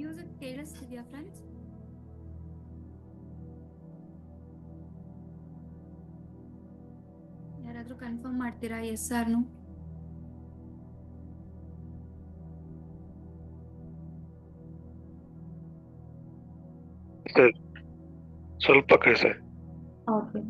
Music ಕೇಳಿಸ್ತಿದ್ಯಾ friends? ಯಾರಾದ್ರೂ confirm ಮಾಡ್ತೀರಾ ಎಸ್ ಆರ್ನು? ಸ್ವಲ್ಪ ಕೆಲಸ. ಓಕೆ.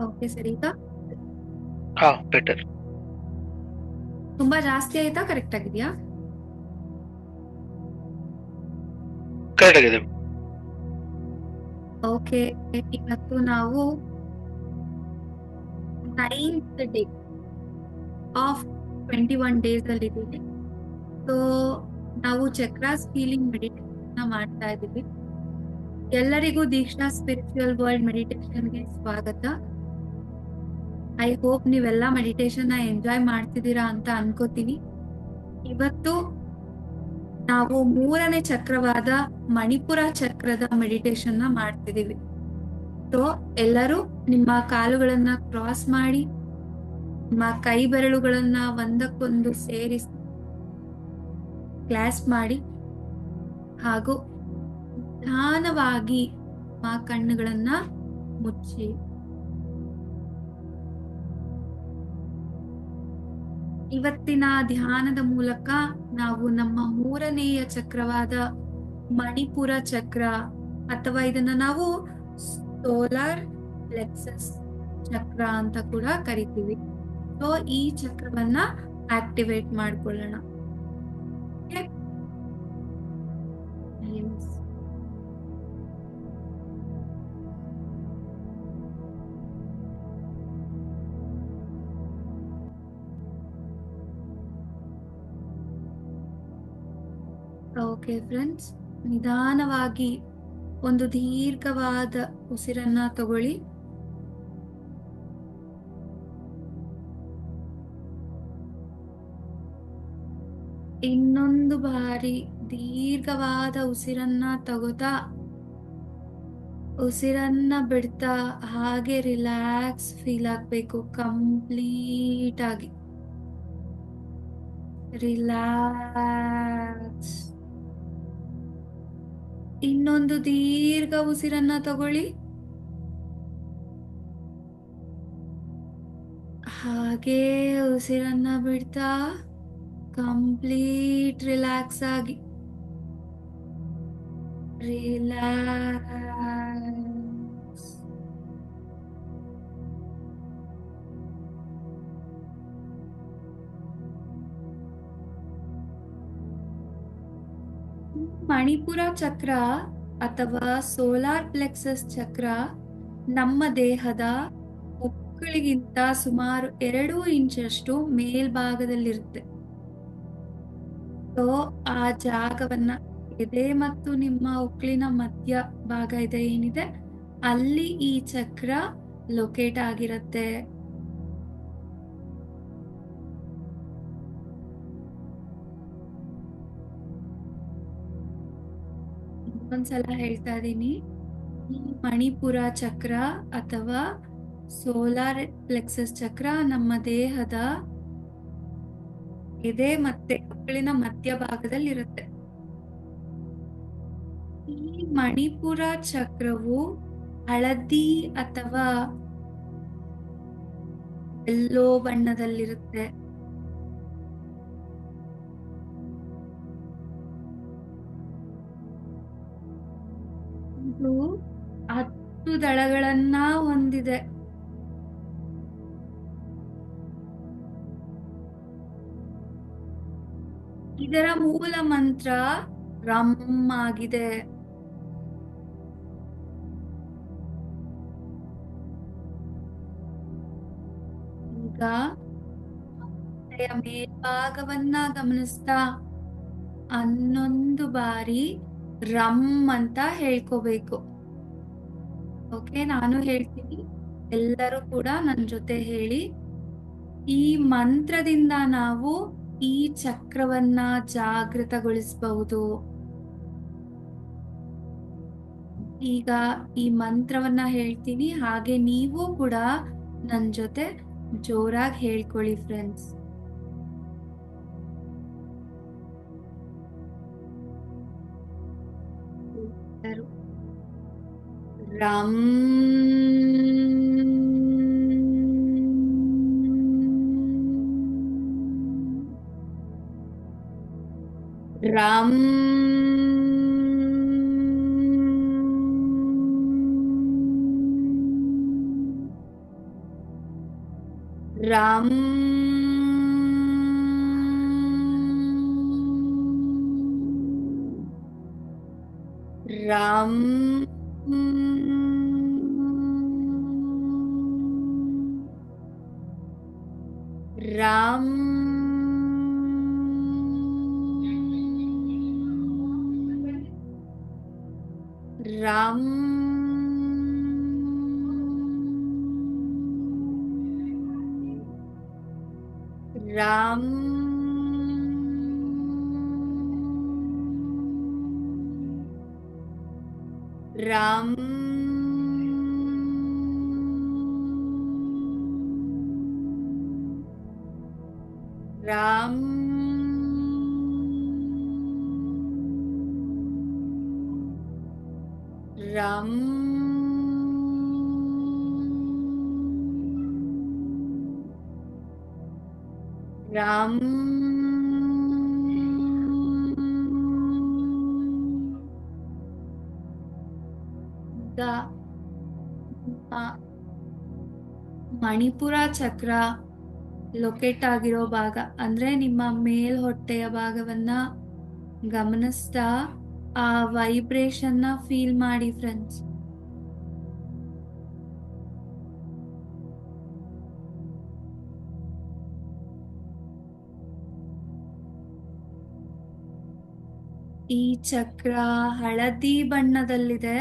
ಓಕೆ ಸರಿ. ಈಗ ಹಾ, ಬೆಟರ್. ತುಂಬಾ ಜಾಸ್ತಿ ಆಯ್ತಾ? ಕರೆಕ್ಟ್ ಆಗಿದ್ಯಾ? ಕರೆಕ್ಟ್ ಆಗಿದೆ. ಓಕೆ, ಇವತ್ತು ನಾವು 9th ಡೇ ಆಫ್ 21 ಡೇಸ್ ಅಲ್ಲಿ ಇದ್ದೀವಿ. ಸೊ ನಾವು ಚಕ್ರಾಸ್ ಹೀಲಿಂಗ್ ಮೆಡಿಟೇಷನ್ ಮಾಡ್ತಾ ಇದ್ದೀವಿ. ಎಲ್ಲರಿಗೂ ದೀಕ್ಷಾ ಸ್ಪಿರಿಚುವಲ್ ವರ್ಲ್ಡ್ ಮೆಡಿಟೇಷನ್ಗೆ ಸ್ವಾಗತ. ಐ ಹೋಪ್ ನೀವೆಲ್ಲ ಮೆಡಿಟೇಷನ್ ಎಂಜಾಯ್ ಮಾಡ್ತಿದ್ದೀರಾ ಅಂತ ಅನ್ಕೋತೀನಿ. ಇವತ್ತು ನಾವು 3ನೇ ಚಕ್ರವಾದ ಮಣಿಪುರ ಚಕ್ರದ ಮೆಡಿಟೇಷನ್ ಮಾಡ್ತಿದೀವಿ. ಸೊ ಎಲ್ಲರೂ ನಿಮ್ಮ ಕಾಲುಗಳನ್ನ ಕ್ರಾಸ್ ಮಾಡಿ, ನಿಮ್ಮ ಕೈ ಬೆರಳುಗಳನ್ನ ಒಂದಕ್ಕೊಂದು ಸೇರಿಸಿ ಕ್ಲಾಸ್ ಮಾಡಿ, ಹಾಗೂ ನಿಧಾನವಾಗಿ ನಿಮ್ಮ ಕಣ್ಣುಗಳನ್ನ ಮುಚ್ಚಿ. ಇವತ್ತಿನ ಧ್ಯಾನದ ಮೂಲಕ ನಾವು ನಮ್ಮ 3ನೇಯ ಚಕ್ರವಾದ ಮಣಿಪುರ ಚಕ್ರ, ಅಥವಾ ಇದನ್ನ ನಾವು ಸೋಲಾರ್ ಪ್ಲೆಕ್ಸಸ್ ಚಕ್ರ ಅಂತ ಕೂಡ ಕರಿತೀವಿ. ಸೊ ಈ ಚಕ್ರವನ್ನ ಆಕ್ಟಿವೇಟ್ ಮಾಡ್ಕೊಳ್ಳೋಣ. ಓಕೆ ಫ್ರೆಂಡ್ಸ್, ನಿಧಾನವಾಗಿ ಒಂದು ದೀರ್ಘವಾದ ಉಸಿರನ್ನ ತಗೊಳ್ಳಿ. ಇನ್ನೊಂದು ಬಾರಿ ದೀರ್ಘವಾದ ಉಸಿರನ್ನ ತಗೋತಾ, ಉಸಿರನ್ನ ಬಿಡ್ತಾ ಹಾಗೆ ರಿಲ್ಯಾಕ್ಸ್ ಫೀಲ್ ಆಗ್ಬೇಕು. ಕಂಪ್ಲೀಟ್ ಆಗಿ ರಿಲ್ಯಾಕ್ಸ್. ಇನ್ನೊಂದು ದೀರ್ಘ ಉಸಿರನ್ನ ತಗೊಳ್ಳಿ, ಹಾಗೆ ಉಸಿರನ್ನ ಬಿಡ್ತಾ ಕಂಪ್ಲೀಟ್ ರಿಲ್ಯಾಕ್ಸ್ ಆಗಿ. ರಿಲ್ಯಾಕ್ಸ್. ಮಣಿಪುರ ಚಕ್ರ ಅಥವಾ ಸೋಲಾರ್ ಪ್ಲೆಕ್ಸಸ್ ಚಕ್ರ ನಮ್ಮ ದೇಹದ ಉಕ್ಕಳಿಗಿಂತ ಸುಮಾರು 2 ಇಂಚಷ್ಟು ಮೇಲ್ಭಾಗದಲ್ಲಿರುತ್ತೆ. ಸೊ ಆ ಜಾಗವನ್ನ, ಎದೆ ಮತ್ತು ನಿಮ್ಮ ಉಕ್ಕಳಿನ ಮಧ್ಯ ಭಾಗ ಇದೆ ಏನಿದೆ, ಅಲ್ಲಿ ಈ ಚಕ್ರ ಲೊಕೇಟ್ ಆಗಿರುತ್ತೆ. ಒಂದ್ಸಲ ಹೇಳ್ತಾ ಇದ್ದೀನಿ, ಈ ಮಣಿಪುರ ಚಕ್ರ ಅಥವಾ ಸೋಲಾರ್ ಪ್ಲೆಕ್ಸಸ್ ಚಕ್ರ ನಮ್ಮ ದೇಹದ ಎದೆ ಮತ್ತೆ ಉಕ್ಕಳಿನ ಮಧ್ಯಭಾಗದಲ್ಲಿರುತ್ತೆ. ಈ ಮಣಿಪುರ ಚಕ್ರವು ಹಳದಿ ಅಥವಾ ಯೆಲ್ಲೋ ಬಣ್ಣದಲ್ಲಿರುತ್ತೆ. ಇದು 10 ದಳಗಳನ್ನ ಹೊಂದಿದೆ. ಇದರ ಮೂಲ ಮಂತ್ರ ರಮ್ ಆಗಿದೆ. ಈಗ ಮೇಲ್ಭಾಗವನ್ನ ಗಮನಿಸ್ತಾ 11 ಬಾರಿ ರಮ್ ಅಂತ ಹೇಳ್ಕೋಬೇಕು. ಓಕೆ, ನಾನು ಹೇಳ್ತೀನಿ, ಎಲ್ಲರೂ ಕೂಡ ನನ್ನ ಜೊತೆ ಹೇಳಿ. ಈ ಮಂತ್ರದಿಂದ ನಾವು ಈ ಚಕ್ರವನ್ನ ಜಾಗೃತಗೊಳಿಸಬಹುದು. ಈಗ ಈ ಮಂತ್ರವನ್ನ ಹೇಳ್ತೀನಿ, ಹಾಗೆ ನೀವು ಕೂಡ ನನ್ನ ಜೊತೆ ಜೋರಾಗಿ ಹೇಳ್ಕೊಳ್ಳಿ ಫ್ರೆಂಡ್ಸ್. ರಂ ರಂ ರಂ ರಂ ರಂ ರಂ ರಂ ರಂ ರಂ ರಂ ರಂ ದ ಮಣಿಪುರ ಚಕ್ರ ಲೊಕೇಟ್ ಆಗಿರೋ ಭಾಗ ಅಂದ್ರೆ ನಿಮ್ಮ ಮೇಲ್ಹೊಟ್ಟೆಯ ಭಾಗವನ್ನ ಗಮನಿಸ್ತಾ ಆ ವೈಬ್ರೇಷನ್ ನ ಫೀಲ್ ಮಾಡಿ ಫ್ರೆಂಡ್ಸ್. ಈ ಚಕ್ರ ಹಳದಿ ಬಣ್ಣದಲ್ಲಿದೆ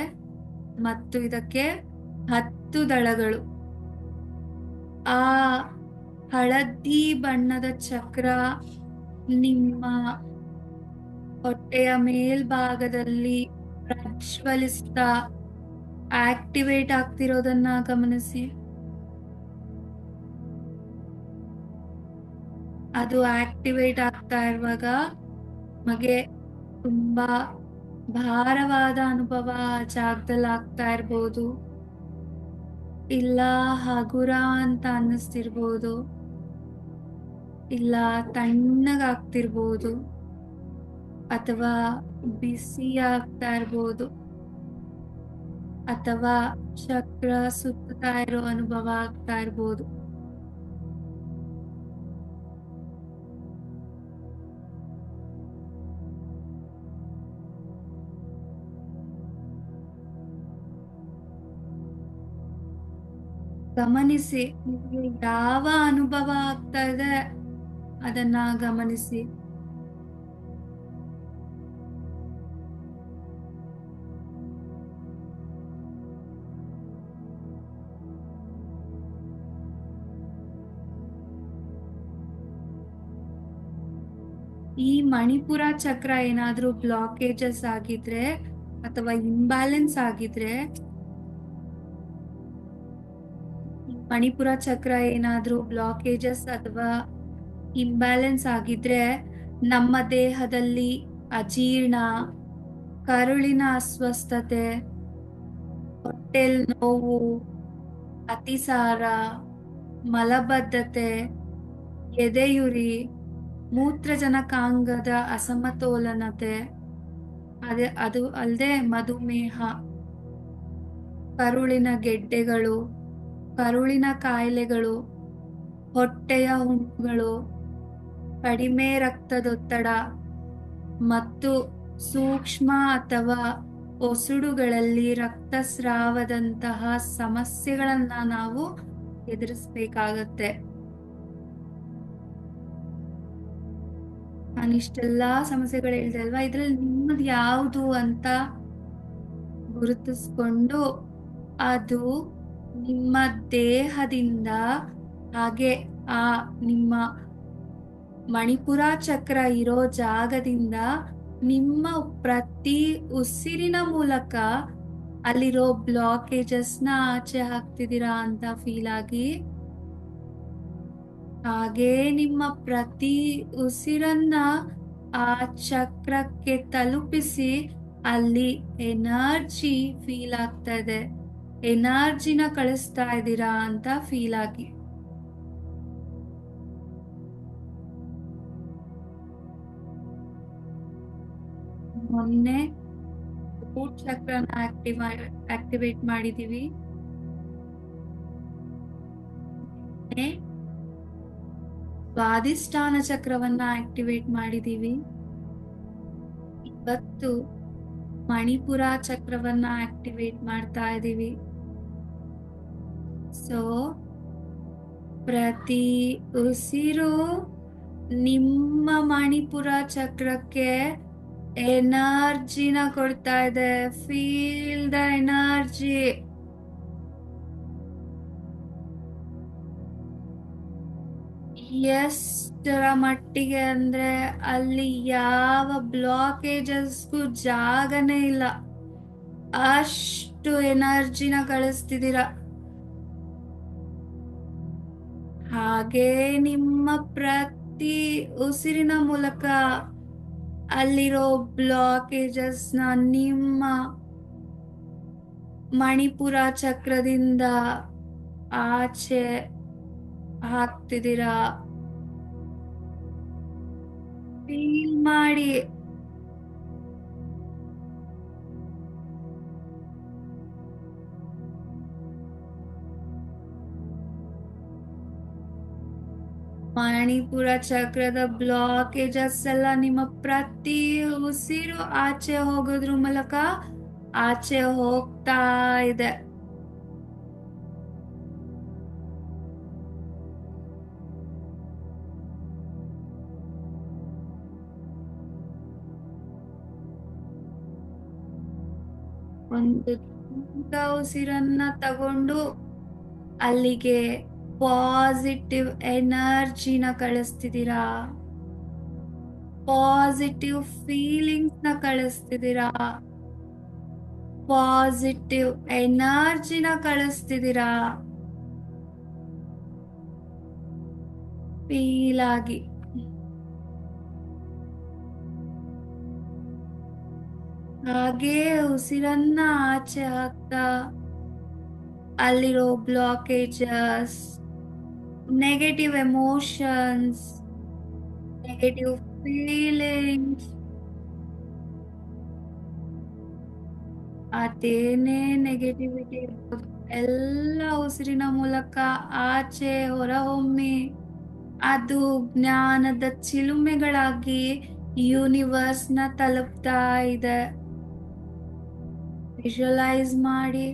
ಮತ್ತು ಇದಕ್ಕೆ 10 ದಳಗಳು. ಆ ಹಳದಿ ಬಣ್ಣದ ಚಕ್ರ ನಿಮ್ಮ ಹೊಟ್ಟೆಯ ಮೇಲ್ಭಾಗದಲ್ಲಿ ಪ್ರಜ್ವಲಿಸ್ತಾ ಆಕ್ಟಿವೇಟ್ ಆಗ್ತಿರೋದನ್ನ ಗಮನಿಸಿ. ಅದು ಆಕ್ಟಿವೇಟ್ ಆಗ್ತಾ ಇರುವಾಗ ನಮಗೆ ತುಂಬಾ ಭಾರವಾದ ಅನುಭವ ಜಾಗದಲ್ಲಿ ಆಗ್ತಾ ಇರ್ಬೋದು, ಇಲ್ಲ ಹಗುರ ಅಂತ ಅನ್ನಿಸ್ತಿರ್ಬೋದು, ಇಲ್ಲ ತಣ್ಣಗಾಗ್ತಿರ್ಬೋದು, ಅಥವಾ ಬಿಸಿ ಆಗ್ತಾ ಇರ್ಬೋದು, ಅಥವಾ ಚಕ್ರ ಸುತ್ತಾ ಇರೋ ಅನುಭವ ಆಗ್ತಾ ಇರ್ಬೋದು. ಗಮನಿಸಿ, ನಿಮಗೆ ಯಾವ ಅನುಭವ ಆಗ್ತಾ ಇದೆ ಅದನ್ನ ಗಮನಿಸಿ. ಈ ಮಣಿಪುರ ಚಕ್ರ ಏನಾದ್ರೂ ಬ್ಲಾಕೇಜಸ್ ಆಗಿದ್ರೆ ಅಥವಾ ಇಂಬ್ಯಾಲೆನ್ಸ್ ಆಗಿದ್ರೆ, ಮಣಿಪುರ ಚಕ್ರ ಏನಾದ್ರೂ ಬ್ಲಾಕೇಜಸ್ ಅಥವಾ ಇಂಬ್ಯಾಲೆನ್ಸ್ ಆಗಿದ್ರೆ ನಮ್ಮ ದೇಹದಲ್ಲಿ ಅಜೀರ್ಣ, ಕರುಳಿನ ಅಸ್ವಸ್ಥತೆ, ಹೊಟ್ಟೆಲ್ ನೋವು, ಅತಿಸಾರ, ಮಲಬದ್ಧತೆ, ಎದೆಯುರಿ, ಮೂತ್ರಜನಕಾಂಗದ ಅಸಮತೋಲನತೆ, ಅದು ಅಲ್ಲದೆ ಮಧುಮೇಹ, ಕರುಳಿನ ಗೆಡ್ಡೆಗಳು, ಕರುಳಿನ ಕಾಯಿಲೆಗಳು, ಹೊಟ್ಟೆಯ ಹುಣ್ಣುಗಳು, ಕಡಿಮೆ ರಕ್ತದೊತ್ತಡ ಮತ್ತು ಸೂಕ್ಷ್ಮ ಅಥವಾ ಒಸುಡುಗಳಲ್ಲಿ ರಕ್ತಸ್ರಾವದಂತಹ ಸಮಸ್ಯೆಗಳನ್ನ ನಾವು ಎದುರಿಸಬೇಕಾಗತ್ತೆ. ನಾನಿಷ್ಟೆಲ್ಲಾ ಸಮಸ್ಯೆಗಳು ಹೇಳಿದೆ ಅಲ್ವಾ, ಇದ್ರಲ್ಲಿ ನಿಮ್ಮದು ಯಾವುದು ಅಂತ ಗುರುತಿಸ್ಕೊಂಡು ಅದು ನಿಮ್ಮ ದೇಹದಿಂದ ಹಾಗೆ ಆ ನಿಮ್ಮ ಮಣಿಪುರ ಚಕ್ರ ಇರೋ ಜಾಗದಿಂದ ನಿಮ್ಮ ಪ್ರತಿ ಉಸಿರಿನ ಮೂಲಕ ಅಲ್ಲಿರೋ ಬ್ಲಾಕೇಜಸ್ನ ಆಚೆ ಹಾಕ್ತಿದ್ದೀರಾ ಅಂತ ಫೀಲ್ ಆಗಿ, ಹಾಗೇ ನಿಮ್ಮ ಪ್ರತಿ ಉಸಿರನ್ನ ಆ ಚಕ್ರಕ್ಕೆ ತಲುಪಿಸಿ ಅಲ್ಲಿ ಎನರ್ಜಿ ಫೀಲ್ ಆಗ್ತಾ ಇದೆ, ಎನರ್ಜಿನ ಕಳಿಸ್ತಾ ಇದ್ದೀರಾ ಅಂತ ಫೀಲ್ ಆಗಿ. ಮೊನ್ನೆ ರೂಟ್ ಚಕ್ರನ ಆಕ್ಟಿವೇಟ್ ಮಾಡಿದೀವಿ. ಸ್ವಾದಿಷ್ಠಾನ ಚಕ್ರವನ್ನ ಆಕ್ಟಿವೇಟ್ ಮಾಡಿದೀವಿ. ಇವತ್ತು ಮಣಿಪುರ ಚಕ್ರವನ್ನ ಆಕ್ಟಿವೇಟ್ ಮಾಡ್ತಾ ಇದ್ದೀವಿ. ಸೊ ಪ್ರತಿ ಉಸಿರು ನಿಮ್ಮ ಮಣಿಪುರ ಚಕ್ರಕ್ಕೆ ಎನರ್ಜಿನ ಕೊಡ್ತಾ ಇದೆ. Feel the energy. ಎಷ್ಟರ ಮಟ್ಟಿಗೆ ಅಂದ್ರೆ ಅಲ್ಲಿ ಯಾವ ಬ್ಲಾಕೇಜಸ್ಗೂ ಜಾಗನೇ ಇಲ್ಲ, ಅಷ್ಟು ಎನರ್ಜಿನ ಕಳಿಸ್ತಿದ್ದೀರ. ಹಾಗೇ ನಿಮ್ಮ ಪ್ರತಿ ಉಸಿರಿನ ಮೂಲಕ ಅಲ್ಲಿರೋ ಬ್ಲಾಕೇಜಸ್ನ ನಿಮ್ಮ ಮಣಿಪುರ ಚಕ್ರದಿಂದ ಆಚೆ ಹಾಕ್ತಿದ್ದೀರಾ. ಫೀಲ್ ಮಾಡಿ. ಮಣಿಪುರ ಚಕ್ರದ ಬ್ಲಾಕೇಜಸ್ ಎಲ್ಲ ನಿಮ್ಮ ಪ್ರತಿ ಉಸಿರು ಆಚೆ ಹೋಗೋದ್ರ ಮೂಲಕ ಆಚೆ ಹೋಗ್ತಾ ಇದೆ. ಒಂದು ದೊಡ್ಡ ಉಸಿರನ್ನ ತಗೊಂಡು ಅಲ್ಲಿಗೆ ಪಾಸಿಟಿವ್ ಎನರ್ಜಿನ ಕಳಿಸ್ತಿದ್ದೀರಾ, ಪಾಸಿಟಿವ್ ಫೀಲಿಂಗ್ಸ್ ನ ಕಳಿಸ್ತಿದ್ದೀರಾ, ಪಾಸಿಟಿವ್ ಎನರ್ಜಿನ ಕಳಿಸ್ತಿದ್ದೀರಾ. ಫೀಲ್ ಆಗಿ. ಹಾಗೆ ಉಸಿರನ್ನ ಆಚೆ ಹಾಕ್ತಾ ಅಲ್ಲಿರೋ blockages, negative emotions, negative feelings, ಅದೇನೇ ನೆಗೆಟಿವಿಟಿ ಇರ್ಬೋದು ಎಲ್ಲ ಉಸಿರಿನ ಮೂಲಕ ಆಚೆ ಹೊರಹೊಮ್ಮಿ ಅದು ಜ್ಞಾನದ ಚಿಲುಮೆಗಳಾಗಿ ಯೂನಿವರ್ಸ್ನ ತಲುಪ್ತಾ ಇದೆ. ವಿಜುವಲೈಸ್ ಮಾಡಿ.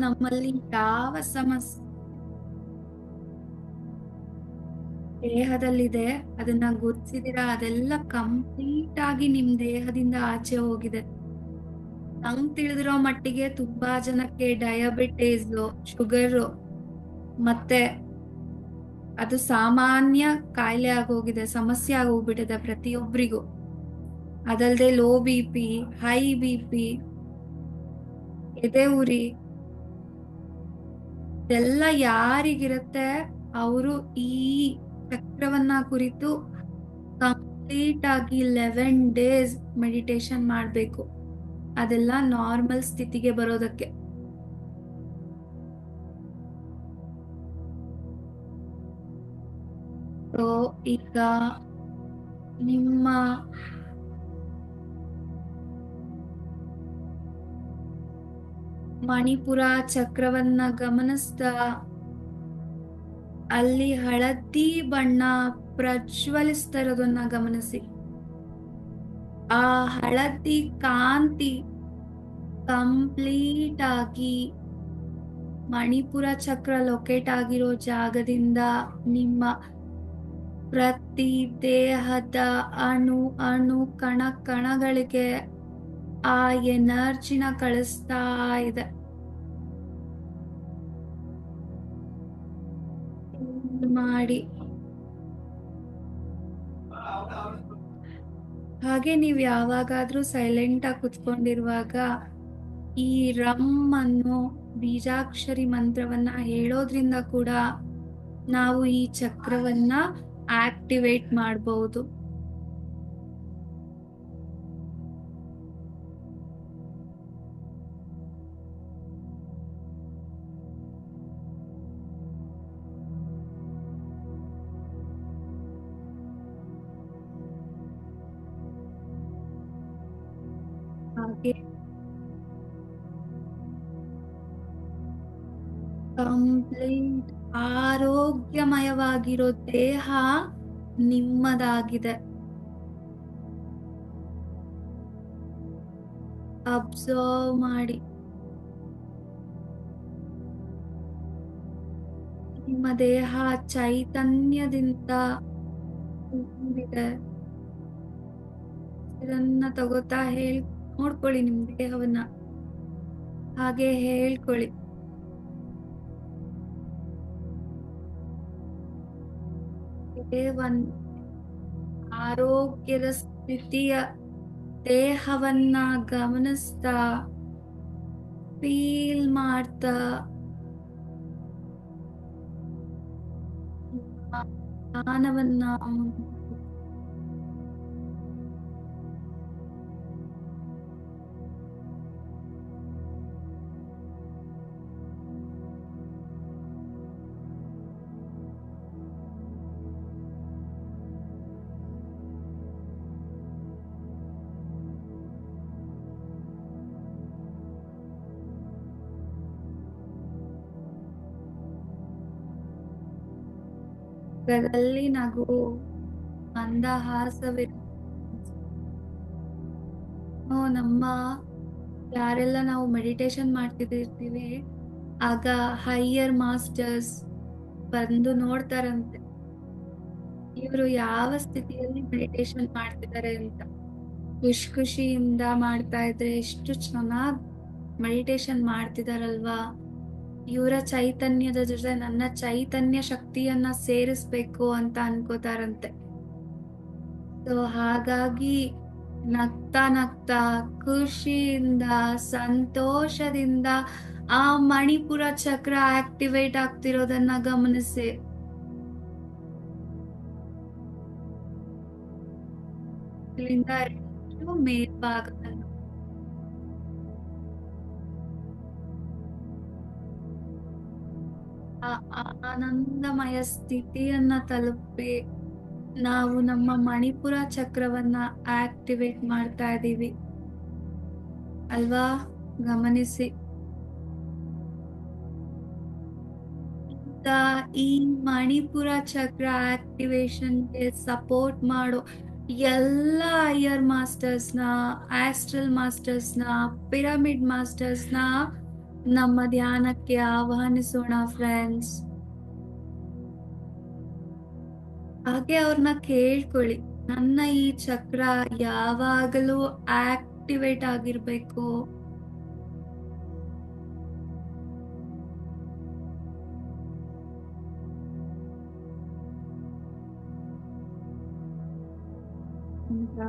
ನಮ್ಮಲ್ಲಿ ಯಾವ ಸಮಸ್ಯೆ ದೇಹದಲ್ಲಿದೆ ಅದನ್ನ ಗುರುತಿಸಿದಿರಾ, ಅದೆಲ್ಲ ಕಂಪ್ಲೀಟ್ ಆಗಿ ನಿಮ್ ದೇಹದಿಂದ ಆಚೆ ಹೋಗಿದೆ. ನಂಗ್ ತಿಳಿದಿರೋ ಮಟ್ಟಿಗೆ ತುಂಬಾ ಜನಕ್ಕೆ ಡಯಾಬಿಟೀಸ್, ಶುಗರ್ ಮತ್ತೆ ಅದು ಸಾಮಾನ್ಯ ಕಾಯಿಲೆ ಆಗೋಗಿದೆ, ಸಮಸ್ಯೆ ಆಗೋಗ್ಬಿಟ್ಟಿದೆ ಪ್ರತಿಯೊಬ್ಬರಿಗೂ. ಅದಲ್ದೆ ಲೋ BP, ಹೈ BP, ಎದೆ ಉರಿ, ಇದೆಲ್ಲ ಯಾರಿಗಿರುತ್ತೆ ಅವರು ಈ ಚಕ್ರವನ್ನ ಕುರಿತು ಕಂಪ್ಲೀಟ್ ಆಗಿ 11 days ಮೆಡಿಟೇಷನ್ ಮಾಡಬೇಕು, ಅದೆಲ್ಲ ನಾರ್ಮಲ್ ಸ್ಥಿತಿಗೆ ಬರೋದಕ್ಕೆ. ಈಗ ನಿಮ್ಮ ಮಣಿಪುರ ಚಕ್ರವನ್ನ ಗಮನಿಸ್ತಾ ಅಲ್ಲಿ ಹಳದಿ ಬಣ್ಣ ಪ್ರಜ್ವಲಿಸ್ತಾ ಇರೋದನ್ನ ಗಮನಿಸಿ. ಆ ಹಳದಿ ಕಾಂತಿ ಕಂಪ್ಲೀಟ್ ಆಗಿ ಮಣಿಪುರ ಚಕ್ರ ಲೊಕೇಟ್ ಆಗಿರೋ ಜಾಗದಿಂದ ನಿಮ್ಮ ಪ್ರತಿ ದೇಹದ ಅಣು ಅಣು ಕಣ ಕಣಗಳಿಗೆ ಆ ಎನರ್ಜಿನ ಕಳಿಸ್ತಾ ಇದೆ. ಮಾಡಿ ಹಾಗೆ ನೀವು ಯಾವಾಗಾದ್ರೂ ಸೈಲೆಂಟ್ ಆಗಿ ಕುತ್ಕೊಂಡಿರುವಾಗ ಈ ರಮ್ ಅನ್ನೋ ಬೀಜಾಕ್ಷರಿ ಮಂತ್ರವನ್ನ ಹೇಳೋದ್ರಿಂದ ಕೂಡ ನಾವು ಈ ಚಕ್ರವನ್ನ ಆಕ್ಟಿವೇಟ್ ಮಾಡಬಹುದು. ಹಾಗೆ ಕಂಪ್ಲೀಟ್ ಆರೋಗ್ಯಮಯವಾಗಿರೋ ದೇಹ ನಿಮ್ಮದಾಗಿದೆ. ಅಬ್ಸರ್ವ್ ಮಾಡಿ ನಿಮ್ಮ ದೇಹ ಚೈತನ್ಯದಿಂದ ತುಂಬಿದೆ. ಇದನ್ನ ತಗೋತಾ ನೋಡ್ಕೊಳ್ಳಿ ನಿಮ್ ದೇಹವನ್ನ, ಹಾಗೆ ಹೇಳ್ಕೊಳ್ಳಿ ಒಂದು ಆರೋಗ್ಯದ ಸ್ಥಿತಿಯ ದೇಹವನ್ನ ಗಮನಿಸ್ತಾ ಫೀಲ್ ಮಾಡ್ತಾ ಧ್ಯಾನವನ್ನ ಮುಖದಲ್ಲಿ ನಗು, ಮಂದಹಾಸವಿರು. ನಮ್ಮ ಯಾರೆಲ್ಲ ನಾವು ಮೆಡಿಟೇಷನ್ ಮಾಡ್ತಿರ್ತೀವಿ ಆಗ ಹೈಯರ್ ಮಾಸ್ಟರ್ಸ್ ಬಂದು ನೋಡ್ತಾರಂತೆ ಇವರು ಯಾವ ಸ್ಥಿತಿಯಲ್ಲಿ ಮೆಡಿಟೇಷನ್ ಮಾಡ್ತಿದ್ದಾರೆ ಅಂತ. ಖುಷಿಯಿಂದ ಮಾಡ್ತಾ ಇದ್ರೆ ಎಷ್ಟು ಚೆನ್ನಾಗಿ ಮೆಡಿಟೇಷನ್ ಮಾಡ್ತಿದಾರಲ್ವಾ, ಇವರ ಚೈತನ್ಯದ ಜೊತೆ ನನ್ನ ಚೈತನ್ಯ ಶಕ್ತಿಯನ್ನ ಸೇರಿಸ್ಬೇಕು ಅಂತ ಅನ್ಕೋತಾರಂತೆ. ಸೊ ಹಾಗಾಗಿ ನಗ್ತಾ ನಗ್ತಾ ಖುಷಿಯಿಂದ ಸಂತೋಷದಿಂದ ಆ ಮಣಿಪುರ ಚಕ್ರ ಆಕ್ಟಿವೇಟ್ ಆಗ್ತಿರೋದನ್ನ ಗಮನಿಸಿ. ಇಲ್ಲಿಂದ ಮೇಲ್ಭಾಗವನ್ನು ಆ ಆನಂದಮಯ ಸ್ಥಿತಿಯನ್ನ ತಲುಪಿ ನಾವು ನಮ್ಮ ಮಣಿಪುರ ಚಕ್ರವನ್ನ ಆಕ್ಟಿವೇಟ್ ಮಾಡ್ತಾ ಇದ್ದೀವಿ ಅಲ್ವಾ? ಗಮನಿಸಿ. ಈ ಮಣಿಪುರ ಚಕ್ರ ಆಕ್ಟಿವೇಶನ್ಗೆ ಸಪೋರ್ಟ್ ಮಾಡೋ ಎಲ್ಲ ಹೈಯರ್ ಮಾಸ್ಟರ್ಸ್ನ, ಆಸ್ಟ್ರಲ್ ಮಾಸ್ಟರ್ಸ್ನ, ಪಿರಮಿಡ್ ಮಾಸ್ಟರ್ಸ್ನ ನಮ್ಮ ಧ್ಯಾನಕ್ಕೆ ಆಹ್ವಾನಿಸೋಣ ಫ್ರೆಂಡ್ಸ್. ಹಾಗೆ ಅವ್ರನ್ನ ಕೇಳ್ಕೊಳ್ಳಿ, ನನ್ನ ಈ ಚಕ್ರ ಯಾವಾಗಲೂ ಆಕ್ಟಿವೇಟ್ ಆಗಿರ್ಬೇಕು, ಅಂತ.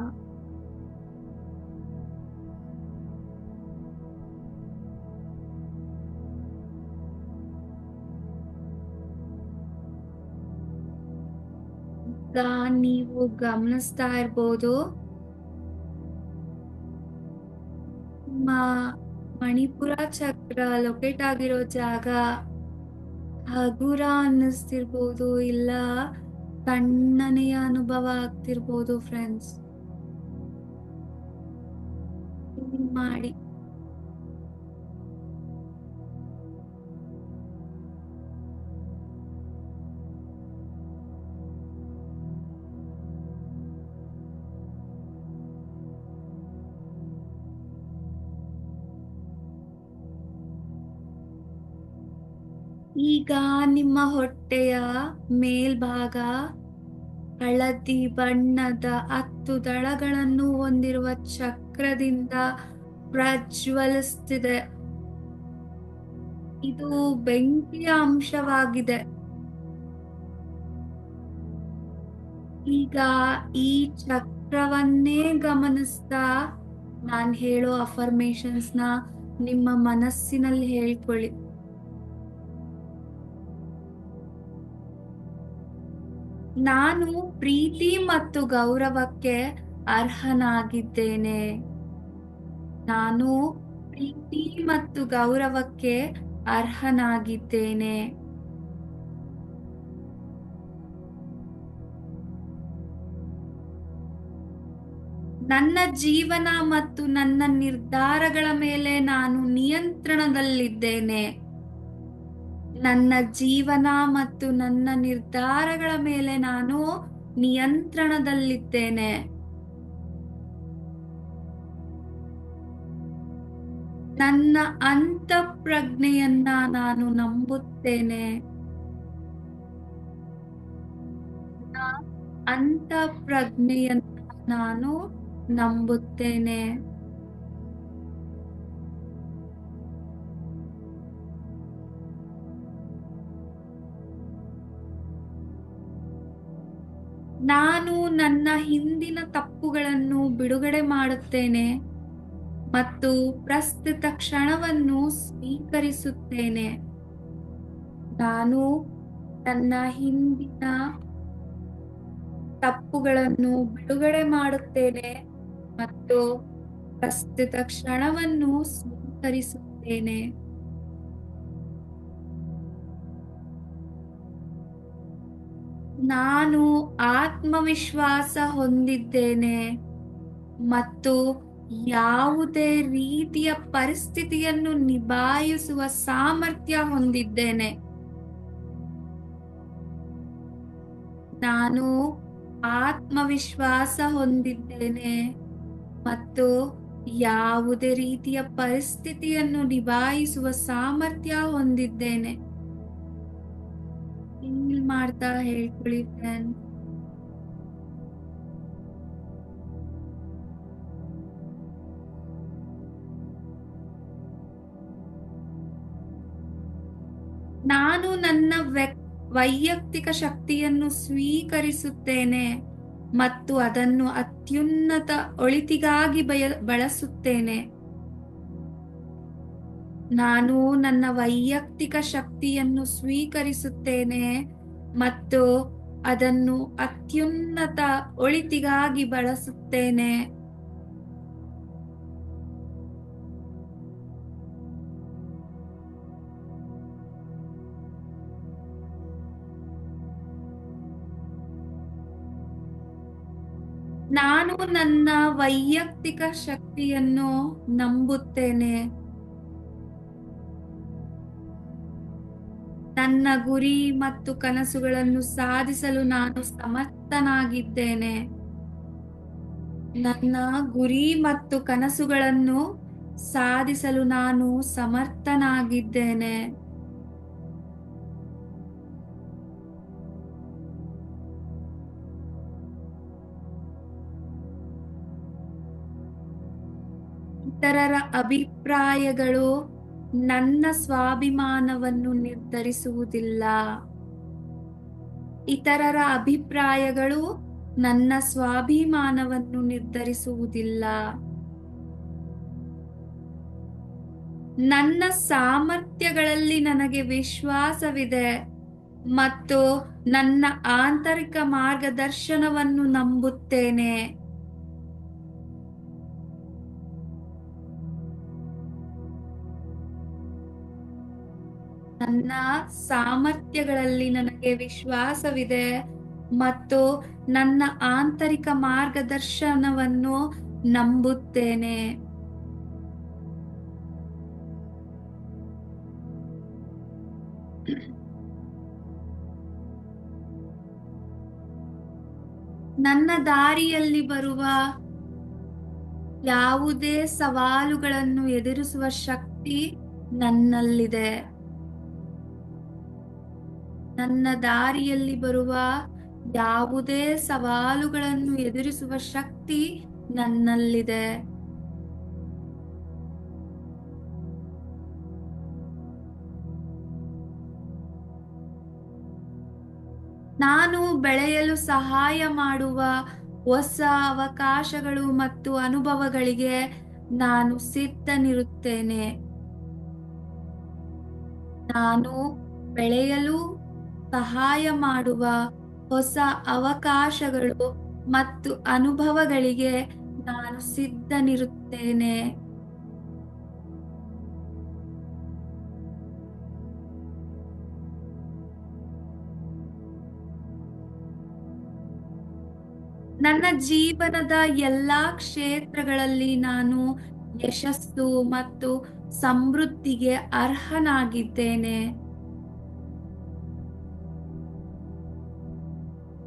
ನೀವು ಗಮನಿಸ್ತಾ ಇರ್ಬೋದು ನಿಮ್ಮ ಮಣಿಪುರ ಚಕ್ರ ಲೊಕೇಟ್ ಆಗಿರೋ ಜಾಗ ಹಗುರ ಅನ್ನಿಸ್ತಿರ್ಬೋದು, ಇಲ್ಲ ತಣ್ಣನೆಯ ಅನುಭವ ಆಗ್ತಿರ್ಬೋದು ಫ್ರೆಂಡ್ಸ್. ಮಾಡಿ ಈಗ ನಿಮ್ಮ ಹೊಟ್ಟೆಯ ಮೇಲ್ಭಾಗ ಹಳದಿ ಬಣ್ಣದ 10 ದಳಗಳನ್ನು ಹೊಂದಿರುವ ಚಕ್ರದಿಂದ ಪ್ರಜ್ವಲಿಸುತ್ತಿದೆ. ಇದು ಬೆಂಕಿಯ ಅಂಶವಾಗಿದೆ. ಈಗ ಈ ಚಕ್ರವನ್ನೇ ಗಮನಿಸ್ತಾ ನಾನ್ ಹೇಳೋ ಅಫರ್ಮೇಶನ್ಸ್ ನ ನಿಮ್ಮ ಮನಸ್ಸಿನಲ್ಲಿ ಹೇಳ್ಕೊಳ್ಳಿ. ನಾನು ಪ್ರೀತಿ ಮತ್ತು ಗೌರವಕ್ಕೆ ಅರ್ಹನಾಗಿದ್ದೇನೆ. ನಾನು ಪ್ರೀತಿ ಮತ್ತು ಗೌರವಕ್ಕೆ ಅರ್ಹನಾಗಿದ್ದೇನೆ. ನನ್ನ ಜೀವನ ಮತ್ತು ನನ್ನ ನಿರ್ಧಾರಗಳ ಮೇಲೆ ನಾನು ನಿಯಂತ್ರಣದಲ್ಲಿದ್ದೇನೆ. ನನ್ನ ಜೀವನ ಮತ್ತು ನನ್ನ ನಿರ್ಧಾರಗಳ ಮೇಲೆ ನಾನು ನಿಯಂತ್ರಣದಲ್ಲಿದ್ದೇನೆ. ನನ್ನ ಅಂತಃಪ್ರಜ್ಞೆಯನ್ನ ನಾನು ನಂಬುತ್ತೇನೆ. ನನ್ನ ಅಂತಃಪ್ರಜ್ಞೆಯನ್ನ ನಾನು ನಂಬುತ್ತೇನೆ. ನಾನು ನನ್ನ ಹಿಂದಿನ ತಪ್ಪುಗಳನ್ನು ಬಿಡುಗಡೆ ಮಾಡುತ್ತೇನೆ ಮತ್ತು ಪ್ರಸ್ತುತ ಕ್ಷಣವನ್ನು ಸ್ವೀಕರಿಸುತ್ತೇನೆ. ನಾನು ನನ್ನ ಹಿಂದಿನ ತಪ್ಪುಗಳನ್ನು ಬಿಡುಗಡೆ ಮಾಡುತ್ತೇನೆ ಮತ್ತು ಪ್ರಸ್ತುತ ಕ್ಷಣವನ್ನು ಸ್ವೀಕರಿಸುತ್ತೇನೆ. ನಾನು ಆತ್ಮವಿಶ್ವಾಸ ಹೊಂದಿದ್ದೇನೆ ಮತ್ತು ಯಾವುದೇ ರೀತಿಯ ಪರಿಸ್ಥಿತಿಯನ್ನು ನಿಭಾಯಿಸುವ ಸಾಮರ್ಥ್ಯ ಹೊಂದಿದ್ದೇನೆ. ನಾನು ಆತ್ಮವಿಶ್ವಾಸ ಹೊಂದಿದ್ದೇನೆ ಮತ್ತು ಯಾವುದೇ ರೀತಿಯ ಪರಿಸ್ಥಿತಿಯನ್ನು ನಿಭಾಯಿಸುವ ಸಾಮರ್ಥ್ಯ ಹೊಂದಿದ್ದೇನೆ. ಫೀಲ್ ಮಾಡ್ತಾ ಹೇಳ್ಕೊಳ್ಳಿ ಫ್ರೆಂಡ್. ನಾನು ನನ್ನ ವೈಯಕ್ತಿಕ ಶಕ್ತಿಯನ್ನು ಸ್ವೀಕರಿಸುತ್ತೇನೆ ಮತ್ತು ಅದನ್ನು ಅತ್ಯುನ್ನತ ಒಳಿತಿಗಾಗಿ ಬಳಸುತ್ತೇನೆ. ನಾನು ನನ್ನ ವೈಯಕ್ತಿಕ ಶಕ್ತಿಯನ್ನು ಸ್ವೀಕರಿಸುತ್ತೇನೆ ಮತ್ತು ಅದನ್ನು ಅತ್ಯುನ್ನತ ಒಳಿತಿಗಾಗಿ ಬಳಸುತ್ತೇನೆ. ನಾನು ನನ್ನ ವೈಯಕ್ತಿಕ ಶಕ್ತಿಯನ್ನು ನಂಬುತ್ತೇನೆ. ನನ್ನ ಗುರಿ ಮತ್ತು ಕನಸುಗಳನ್ನು ಸಾಧಿಸಲು ನಾನು ಸಮರ್ಥನಾಗಿದ್ದೇನೆ. ನನ್ನ ಗುರಿ ಮತ್ತು ಕನಸುಗಳನ್ನು ಸಾಧಿಸಲು ನಾನು ಸಮರ್ಥನಾಗಿದ್ದೇನೆ. ಇತರರ ಅಭಿಪ್ರಾಯಗಳು ನನ್ನ ಸ್ವಾಭಿಮಾನವನ್ನು ನಿರ್ಧರಿಸುವುದಿಲ್ಲ. ಇತರರ ಅಭಿಪ್ರಾಯಗಳು ನನ್ನ ಸ್ವಾಭಿಮಾನವನ್ನು ನಿರ್ಧರಿಸುವುದಿಲ್ಲ. ನನ್ನ ಸಾಮರ್ಥ್ಯಗಳಲ್ಲಿ ನನಗೆ ವಿಶ್ವಾಸವಿದೆ ಮತ್ತು ನನ್ನ ಆಂತರಿಕ ಮಾರ್ಗದರ್ಶನವನ್ನು ನಂಬುತ್ತೇನೆ. ನನ್ನ ಸಾಮರ್ಥ್ಯಗಳಲ್ಲಿ ನನಗೆ ವಿಶ್ವಾಸವಿದೆ ಮತ್ತು ನನ್ನ ಆಂತರಿಕ ಮಾರ್ಗದರ್ಶನವನ್ನು ನಂಬುತ್ತೇನೆ. ನನ್ನ ದಾರಿಯಲ್ಲಿ ಬರುವ ಯಾವುದೇ ಸವಾಲುಗಳನ್ನು ಎದುರಿಸುವ ಶಕ್ತಿ ನನ್ನಲ್ಲಿದೆ. ನನ್ನ ದಾರಿಯಲ್ಲಿ ಬರುವ ಯಾವುದೇ ಸವಾಲುಗಳನ್ನು ಎದುರಿಸುವ ಶಕ್ತಿ ನನ್ನಲ್ಲಿದೆ. ನಾನು ಬೆಳೆಯಲು ಸಹಾಯ ಮಾಡುವ ಹೊಸ ಅವಕಾಶಗಳು ಮತ್ತು ಅನುಭವಗಳಿಗೆ ನಾನು ಸಿದ್ಧನಿರುತ್ತೇನೆ. ನಾನು ಬೆಳೆಯಲು ಸಹಾಯ ಮಾಡುವ ಹೊಸ ಅವಕಾಶಗಳು ಮತ್ತು ಅನುಭವಗಳಿಗೆ ನಾನು ಸಿದ್ಧನಿರುತ್ತೇನೆ. ನನ್ನ ಜೀವನದ ಎಲ್ಲಾ ಕ್ಷೇತ್ರಗಳಲ್ಲಿ ನಾನು ಯಶಸ್ಸು ಮತ್ತು ಸಮೃದ್ಧಿಗೆ ಅರ್ಹನಾಗಿದ್ದೇನೆ.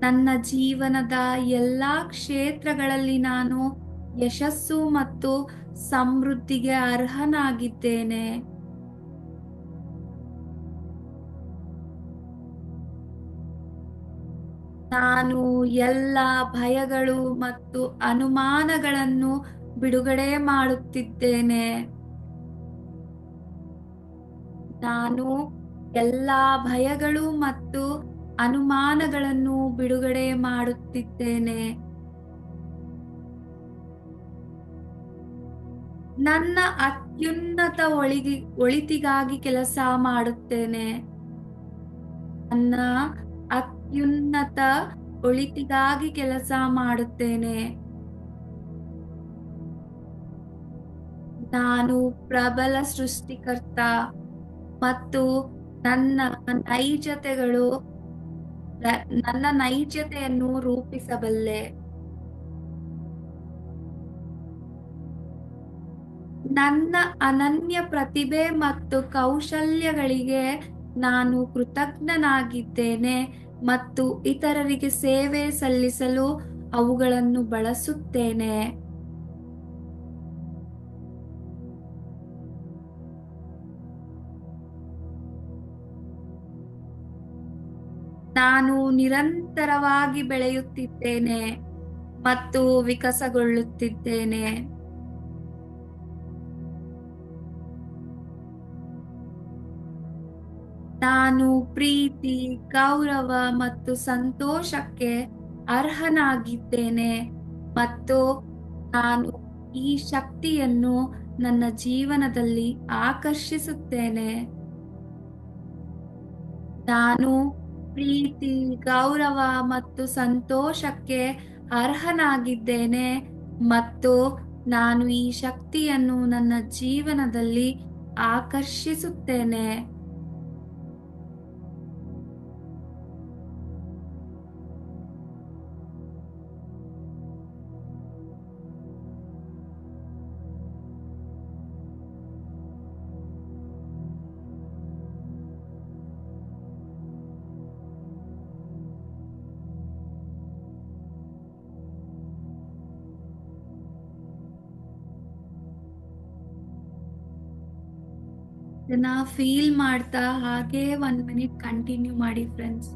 ನನ್ನ ಜೀವನದ ಎಲ್ಲಾ ಕ್ಷೇತ್ರಗಳಲ್ಲಿ ನಾನು ಯಶಸ್ಸು ಮತ್ತು ಸಮೃದ್ಧಿಗೆ ಅರ್ಹನಾಗಿದ್ದೇನೆ. ನಾನು ಎಲ್ಲ ಭಯಗಳು ಮತ್ತು ಅನುಮಾನಗಳನ್ನು ಬಿಡುಗಡೆ ಮಾಡುತ್ತಿದ್ದೇನೆ. ನಾನು ಎಲ್ಲ ಭಯಗಳು ಮತ್ತು ಅನುಮಾನಗಳನ್ನು ಬಿಡುಗಡೆ ಮಾಡುತ್ತಿದ್ದೇನೆ. ನನ್ನ ಅತ್ಯುನ್ನತ ಒಳಿತಿಗಾಗಿ ಕೆಲಸ ಮಾಡುತ್ತೇನೆ. ನನ್ನ ಅತ್ಯುನ್ನತ ಒಳಿತಿಗಾಗಿ ಕೆಲಸ ಮಾಡುತ್ತೇನೆ. ನಾನು ಪ್ರಬಲ ಸೃಷ್ಟಿಕರ್ತ ಮತ್ತು ನನ್ನ ನೈಜತೆಯನ್ನು ರೂಪಿಸಬಲ್ಲೆ. ನನ್ನ ಅನನ್ಯ ಪ್ರತಿಭೆ ಮತ್ತು ಕೌಶಲ್ಯಗಳಿಗೆ ನಾನು ಕೃತಜ್ಞನಾಗಿದ್ದೇನೆ ಮತ್ತು ಇತರರಿಗೆ ಸೇವೆ ಸಲ್ಲಿಸಲು ಅವುಗಳನ್ನು ಬಳಸುತ್ತೇನೆ. ನಾನು ನಿರಂತರವಾಗಿ ಬೆಳೆಯುತ್ತಿದ್ದೇನೆ ಮತ್ತು ವಿಕಸನಗೊಳ್ಳುತ್ತಿದ್ದೇನೆ. ನಾನು ಪ್ರೀತಿ, ಗೌರವ ಮತ್ತು ಸಂತೋಷಕ್ಕೆ ಅರ್ಹನಾಗಿದ್ದೇನೆ ಮತ್ತು ನಾನು ಈ ಶಕ್ತಿಯನ್ನು ನನ್ನ ಜೀವನದಲ್ಲಿ ಆಕರ್ಷಿಸುತ್ತೇನೆ. ನಾನು ಪ್ರೀತಿ, ಗೌರವ ಮತ್ತು ಸಂತೋಷಕ್ಕೆ ಅರ್ಹನಾಗಿದ್ದೇನೆ ಮತ್ತು ನಾನು ಈ ಶಕ್ತಿಯನ್ನು ನನ್ನ ಜೀವನದಲ್ಲಿ ಆಕರ್ಷಿಸುತ್ತೇನೆ. ಇದನ್ನ ಫೀಲ್ ಮಾಡ್ತಾ ಹಾಗೆ 1 ಮಿನಿಟ್ ಕಂಟಿನ್ಯೂ ಮಾಡಿ ಫ್ರೆಂಡ್ಸ್.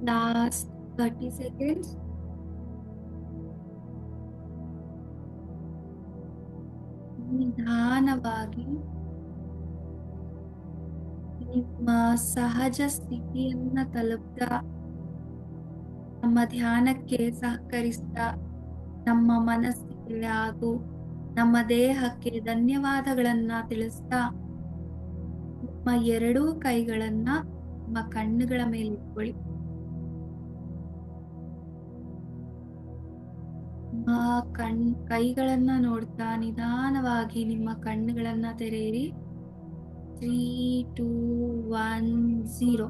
Last 30 seconds. ನಿಧಾನವಾಗಿ ನಿಮ್ಮ ಸಹಜ ಸ್ಥಿತಿಯನ್ನ ತಲುಪ್ತಾ ನಮ್ಮ ಧ್ಯಾನಕ್ಕೆ ಸಹಕರಿಸ್ತಾ ನಮ್ಮ ಮನಸ್ಸಿಗೆ ಹಾಗೂ ನಮ್ಮ ದೇಹಕ್ಕೆ ಧನ್ಯವಾದಗಳನ್ನ ತಿಳಿಸ್ತಾ ನಿಮ್ಮ 2 ಕೈಗಳನ್ನ ನಿಮ್ಮ ಕಣ್ಣುಗಳ ಮೇಲೆ ಇಟ್ಕೊಳ್ಳಿ. ಕೈಗಳನ್ನ ನೋಡ್ತಾ ನಿಧಾನವಾಗಿ ನಿಮ್ಮ ಕಣ್ಣುಗಳನ್ನ ತೆರೆಯಿರಿ. 3, 2, 1, 0.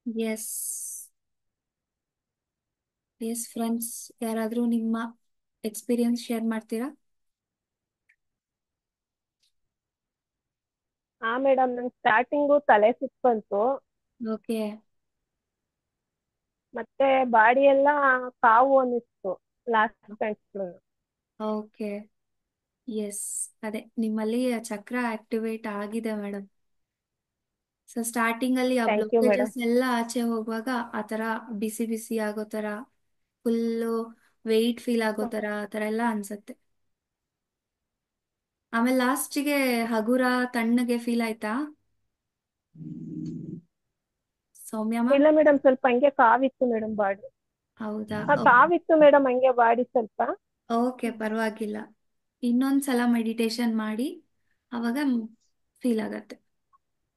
ಎಸ್. ಎಸ್ ಫ್ರೆಂಡ್ಸ್, ಯಾರಾದರೂ ನಿಮ್ಮ ಎಕ್ಸ್ಪೀರಿಯನ್ಸ್ ಶೇರ್ ಮಾಡ್ತೀರಾ? ಹಾ ಮೇಡಮ್, ನಂಗೆ ಸ್ಟಾರ್ಟಿಂಗು ತಲೆ ಸುತ್ತು ಬಂತು. ಓಕೆ. ಮತ್ತೆ ಬಾಡಿ ಎಲ್ಲ ಕಾವು ಅನ್ನಿಸ್ತು ಲಾಸ್ಟ್ ಬೆಂಚ್ಗಳು. ಓಕೆ. ಎಸ್. ಅದೇ ನಿಮ್ಮಲ್ಲಿ ಚಕ್ರ ಆಕ್ಟಿವೇಟ್ ಆಗಿದೆ ಮೇಡಮ್. ಸೊ ಸ್ಟಾರ್ಟಿಂಗ್ ಅಲ್ಲಿ ಆ ಥ್ಯಾಂಕ್ ಯು ಮೇಡಮ್. ಬ್ಲಾಕೇಜಸ್ ಎಲ್ಲ ಆಚೆ ಹೋಗುವಾಗ ಆ ತರ ಬಿಸಿ ಬಿಸಿ ಆಗೋ ತರ, ಫುಲ್ಲು ವೆಯ್ಟ್ ಫೀಲ್ ಆಗೋ ತರ, ಆ ತರ ಎಲ್ಲ ಅನ್ಸತ್ತೆ. ಆಮೇಲೆ ಲಾಸ್ಟಿಗೆ ಹಗುರ ತಣ್ಣಗೆ ಫೀಲ್ ಆಯ್ತಾ ಸೌಮ್ಯ ಮ್ಯಾಮ್? ಇಲ್ಲ ಮೇಡಮ್, ಸ್ವಲ್ಪ ಹಂಗೆ ಕಾವಿತ್ತು ಮೇಡಮ್ ಬಾಡಿ. ಹೌದಾ? ಕಾವಿತ್ತು ಮೇಡಮ್ ಹಂಗೆ ಬಾಡಿ ಸ್ವಲ್ಪ. ಓಕೆ, ಪರವಾಗಿಲ್ಲ. ಇನ್ನೊಂದ್ಸಲ ಮೆಡಿಟೇಷನ್ ಮಾಡಿ, ಅವಾಗ ಫೀಲ್ ಆಗತ್ತೆ.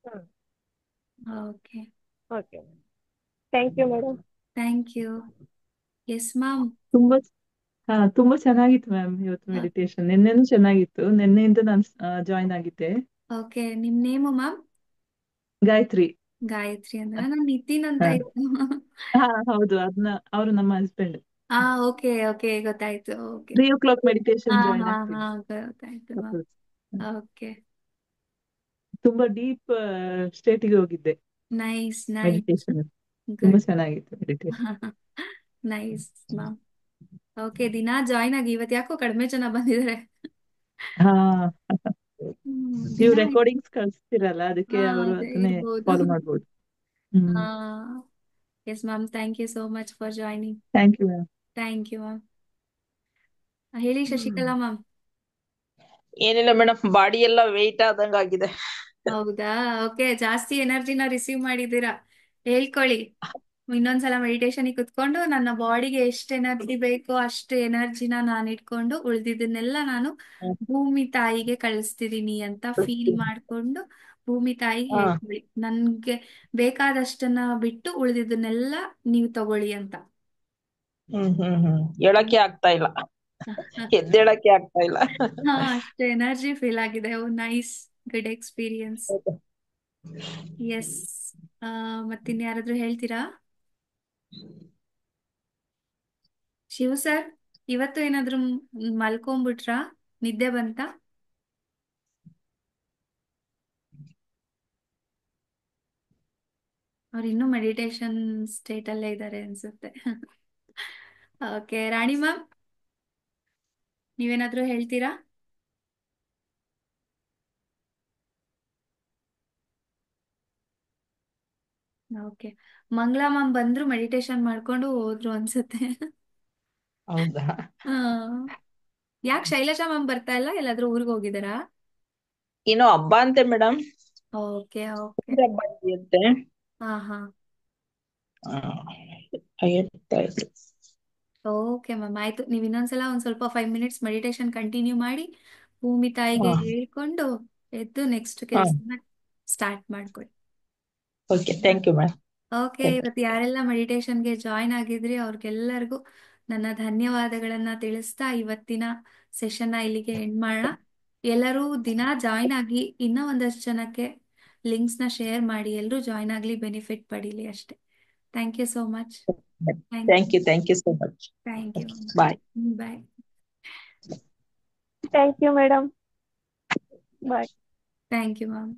ಹ್ಮ್. Okay. Okay, thank you madam. Thank you. Yes ma'am. ತುಂಬಾ ತುಂಬಾ ಚೆನ್ನಾಗಿತ್ತು ಮ್ಯಾಮ್ ಇವತ್ತು ಮೆಡಿಟೇಷನ್. ನಿನ್ನೆನೂ ಚೆನ್ನಾಗಿತ್ತು. ನಿನ್ನೆಯಿಂದ ನಾನು ಜಾಯಿನ್ ಆಗಿದ್ದೆ. ಓಕೆ, ನಿಮ್ ನೇಮು ಮ್ಯಾಮ್? ಗಾಯತ್ರಿ. ಗಾಯತ್ರಿ ಅಂದ್ರೆ ನಾನು ನಿತಿನ್ ಅಂತ ಹಾ ಇತ್ತು. ಹೌದು, ಅದನ್ನ ಅವರು ನಮ್ಮ ಹಸ್ಬೆಂಡ್. ಹಾ, ಓಕೆ ಓಕೆ, ಗೊತ್ತಾಯ್ತು. ಓಕೆ. 3 o'clock ಹಾ ಮೆಡಿಟೇಷನ್ ಜಾಯಿನ್ ಹಾ ಹಾ, ಆಗ್ತೀನಿ. ಗೊತ್ತಾಯ್ತು ಮ್ಯಾಮ್. ಓಕೆ. ತುಂಬಾ ಡೀಪ್ ಸ್ಟೇಟಿಗೆ ಹೋಗಿದ್ದೆ ನೈಸ್ ನೈಸ್. ಮೆಡಿಟೇಷನ್. ತುಂಬಾ ಗುಡ್. ಚೆನ್ನಾಗಿತ್ತು ಮೆಡಿಟೇಷನ್. Nice ma'am. ಓಕೆ, ದಿನಾ ಜಾಯ್ನ್ ಆಗಿ. ಇವತ್ತು ಯಾಕೋ ಕಡಿಮೆ ಜನ ಬಂದಿದ್ದಾರೆ. ಹಾ ನೀವು ದಿನ. ರೆಕಾರ್ಡಿಂಗ್ಸ್ ಕಳಿಸ್ತಿರಲ್ಲ, ಅದಕ್ಕೆ ಹಾ, ಅವರು ಅದೇ ಅದನ್ನೇ ಇರ್ಬೋದು. ಫಾಲೋ ಮಾಡ್ಬೋದು. ಹ್ಮ್. ಹಾ. Yes ma'am, thank you so much for joining. Thank you ma'am. Thank you ma'am. ಹೇಳಿ ಶಶಿಕಲಾ ಮ್ಯಾಮ್. ಏನಿಲ್ಲ ಮೇಡಮ್, ಬಾಡಿ ಎಲ್ಲ ವೆಯ್ಟ್ ಆದಂಗ ಆಗಿದೆ. ಹೌದಾ? ಓಕೆ, ಜಾಸ್ತಿ ಎನರ್ಜಿನ ರಿಸೀವ್ ಮಾಡಿದ್ದೀರಾ. ಹೇಳ್ಕೊಳ್ಳಿ, ಇನ್ನೊಂದ್ಸಲ ಮೆಡಿಟೇಷನ್ ಕುತ್ಕೊಂಡು ನನ್ನ ಬಾಡಿಗೆ ಎಷ್ಟು ಎನರ್ಜಿ ಬೇಕೋ ಅಷ್ಟು ಎನರ್ಜಿನ ನಾನು ಇಟ್ಕೊಂಡು ಉಳಿದಿದ್ದನ್ನೆಲ್ಲ ನಾನು ಭೂಮಿ ತಾಯಿಗೆ ಕಳಿಸ್ತಿದೀನಿ ಅಂತ ಫೀಲ್ ಮಾಡ್ಕೊಂಡು ಭೂಮಿ ತಾಯಿಗೆ ಹಾ. ಹೇಳ್ಕೊಳ್ಳಿ, ನನ್ಗೆ ಬೇಕಾದಷ್ಟನ್ನ ಬಿಟ್ಟು ಉಳಿದಿದ್ದನ್ನೆಲ್ಲ ನೀವು ತಗೊಳ್ಳಿ ಅಂತ. ಹೇಳಕ್ಕೆ ಆಗ್ತಾ ಇಲ್ಲ, ಎದ್ದೇಳಕ್ಕೆ ಆಗ್ತಾ ಇಲ್ಲ. ಹಾ, ಅಷ್ಟು ಎನರ್ಜಿ ಫೀಲ್ ಆಗಿದೆ. ಓ ನೈಸ್, ಗುಡ್ ಎಕ್ಸ್ಪೀರಿಯನ್ಸ್. ಎಸ್. ಮತ್ತಿನ್ಯಾರಾದ್ರೂ ಹೇಳ್ತೀರಾ? ಶಿವ ಸರ್, ಇವತ್ತು ಏನಾದ್ರೂ ಮಲ್ಕೊಂಡ್ಬಿಟ್ರಾ? ನಿದ್ದೆ ಬಂತಾ? ಅವ್ರು ಇನ್ನೂ ಮೆಡಿಟೇಷನ್ ಸ್ಟೇಟ್ ಅಲ್ಲೇ ಇದ್ದಾರೆ ಅನ್ಸುತ್ತೆ. ಓಕೆ, ರಾಣಿ ಮ್ಯಾಮ್, ನೀವೇನಾದ್ರೂ ಹೇಳ್ತೀರಾ? ಓಕೆ. ಮಂಗಳಾ ಮ್ಯಾಮ್ ಬಂದ್ರು, ಮೆಡಿಟೇಷನ್ ಮಾಡ್ಕೊಂಡು ಹೋದ್ರು ಅನ್ಸುತ್ತೆ. ಹೌದಾ? ಯಾಕೆ ಶೈಲಜಾ ಮ್ಯಾಮ್ ಬರ್ತಾ ಇಲ್ಲ? ಎಲ್ಲಾದ್ರೂ ಊರಿಗೆ ಹೋಗಿದಾರಾ? ಏನೋ ಹಬ್ಬ ಅಂತೆ ಮೇಡಮ್, ಓಕೆ ಓಕೆ. ಹಬ್ಬ ಇದೆಯಂತೆ. ಹಾ ಹಾ. ಹೇಳ್ತಾ ಇದ್ರು. ಓಕೆ ಮ್ಯಾಮ್, ಆಯ್ತು. ನೀವು ಇನ್ನೊಂದ್ಸಲ ಒಂದ್ ಸ್ವಲ್ಪ 5 ಮಿನಿಟ್ಸ್ ಮೆಡಿಟೇಷನ್ ಕಂಟಿನ್ಯೂ ಮಾಡಿ ಭೂಮಿ ತಾಯಿಗೆ ಹೇಳ್ಕೊಂಡು ಎದ್ದು ನೆಕ್ಸ್ಟ್ ಹಾ, ಕೆಲಸನ ಸ್ಟಾರ್ಟ್ ಮಾಡ್ಕೊಳ್ಳಿ. Okay, thank you madam. Okay, ಇವತ್ತು ಯಾರೆಲ್ಲ ಮೆಡಿಟೇಷನ್ಗೆ ಜಾಯ್ನ್ ಆಗಿದ್ರಿ ಅವ್ರಿಗೆಲ್ಲರಿಗೂ ನನ್ನ ಧನ್ಯವಾದಗಳನ್ನ ತಿಳಿಸ್ತಾ ಇವತ್ತಿನ ಸೆಷನ್ನ ಇಲ್ಲಿಗೆ ಎಂಡ್ ಮಾಡೋಣ. ಎಲ್ಲರೂ ದಿನ ಜಾಯ್ನ್ ಆಗಿ ಇನ್ನೂ ಒಂದಷ್ಟು ಜನಕ್ಕೆ ಲಿಂಕ್ಸ್ನ ಶೇರ್ ಮಾಡಿ, ಎಲ್ಲರೂ ಜಾಯ್ನ್ ಆಗಲಿ, ಬೆನಿಫಿಟ್ ಪಡೀಲಿ ಅಷ್ಟೇ. Thank you so much. Thank you so much. Thank you. Bye. Bye. Thank you madam. Bye. Thank you ma'am.